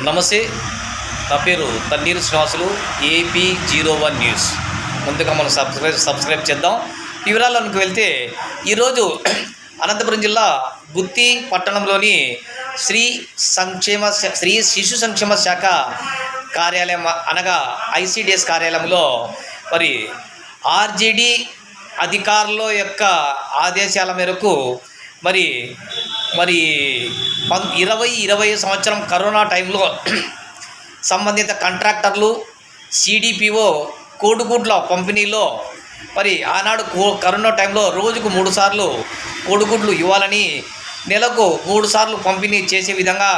నమస్తే, నా పేరు తన్నీరు శ్రీనివాసులు, AP01 న్యూస్. ముందుగా మనం సబ్స్క్రైబ్ చేద్దాం. వివరాల్లోకి వెళ్తే ఈరోజు అనంతపురం జిల్లా గుత్తి పట్టణంలోని శ్రీ శిశు సంక్షేమ శాఖ కార్యాలయం అనగా ICDS కార్యాలయంలో మరి RJD అధికారుల యొక్క ఆదేశాల మేరకు మరి 2020 సంవత్సరం కరోనా టైంలో సంబంధిత కాంట్రాక్టర్లు CDPO కోడిగుడ్ల పంపిణీలో మరి ఆనాడు కరోనా టైంలో రోజుకు 3 సార్లు కోడిగుడ్లు ఇవ్వాలని, నెలకు 3 సార్లు పంపిణీ చేసే విధంగా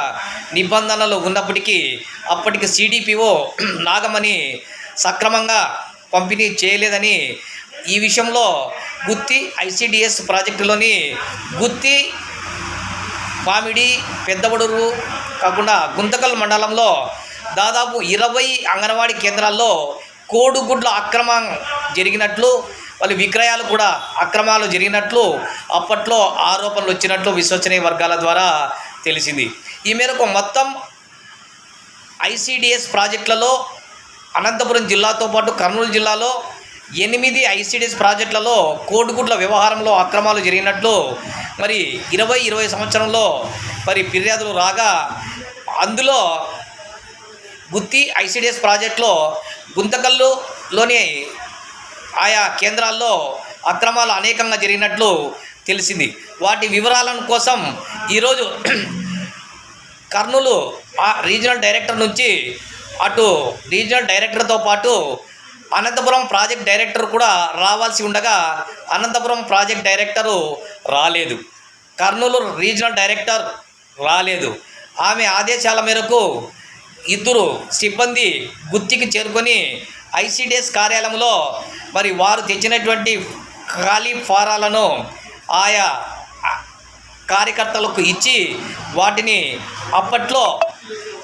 నిబంధనలు ఉన్నప్పటికీ అప్పటికి CDPO నాగమణి సక్రమంగా పంపిణీ చేయలేదని, ఈ విషయంలో గుత్తి ICDS ప్రాజెక్టులోని గుత్తి, పామిడి, పెద్దవడూరు కాకుండా గుంతకల్ మండలంలో దాదాపు 20 అంగన్వాడీ కేంద్రాల్లో కోడిగుడ్ల అక్రమం జరిగినట్లు, వాళ్ళు విక్రయాలు కూడా అక్రమాలు జరిగినట్లు అప్పట్లో ఆరోపణలు వచ్చినట్లు విశ్వసనీయ వర్గాల ద్వారా తెలిసింది. ఈ మేరకు మొత్తం ICDS ప్రాజెక్టులలో అనంతపురం జిల్లాతో పాటు కర్నూలు జిల్లాలో 8 ICDS ప్రాజెక్టులలో కోడిగుడ్ల వ్యవహారంలో అక్రమాలు జరిగినట్లు మరి 2020 సంవత్సరంలో మరి ఫిర్యాదులు రాగా, అందులో గుత్తి ICDS ప్రాజెక్టులో గుంతకల్లులోని ఆయా కేంద్రాల్లో అక్రమాలు అనేకంగా జరిగినట్లు తెలిసింది. వాటి వివరాల కోసం ఈరోజు కర్నూలు రీజనల్ డైరెక్టర్ నుంచి అటు రీజనల్ డైరెక్టర్తో పాటు అనంతపురం ప్రాజెక్ట్ డైరెక్టర్ కూడా రావాల్సి ఉండగా అనంతపురం ప్రాజెక్ట్ డైరెక్టరు రాలేదు, కర్నూలు రీజనల్ డైరెక్టర్ రాలేదు. ఆమె ఆదేశాల మేరకు 2 సిబ్బంది గుత్తికి చేరుకొని ICDS కార్యాలయంలో మరి వారు తెచ్చినటువంటి ఖాళీ ఫారాలను ఆయా కార్యకర్తలకు ఇచ్చి వాటిని అప్పట్లో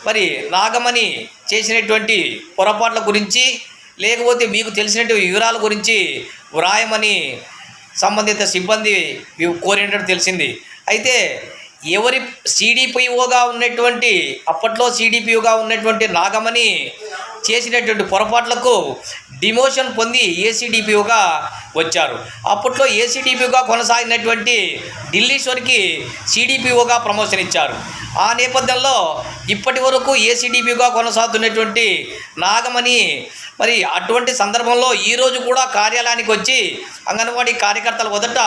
మరి నాగమణి చేసినటువంటి పొరపాట్ల గురించి, లేకపోతే మీకు తెలిసినటువంటి వివరాల గురించి వ్రాయమని సంబంధిత సిబ్బంది కోరినట్టు తెలిసింది. అయితే ఎవరి CDPOగా ఉన్నటువంటి అప్పట్లో CDPOగా ఉన్నటువంటి నాగమణి చేసినటువంటి పొరపాట్లకు డిమోషన్ పొంది ACDPOగా వచ్చారు. అప్పట్లో ACDPOగా కొనసాగినటువంటి ఢిల్లీశ్వర్కి CDPOగా ప్రమోషన్ ఇచ్చారు. ఆ నేపథ్యంలో ఇప్పటి వరకు ACDPOగా కొనసాగుతున్నటువంటి నాగమణి మరి అటువంటి సందర్భంలో ఈరోజు కూడా కార్యాలయానికి వచ్చి అంగన్వాడీ కార్యకర్తల మొదట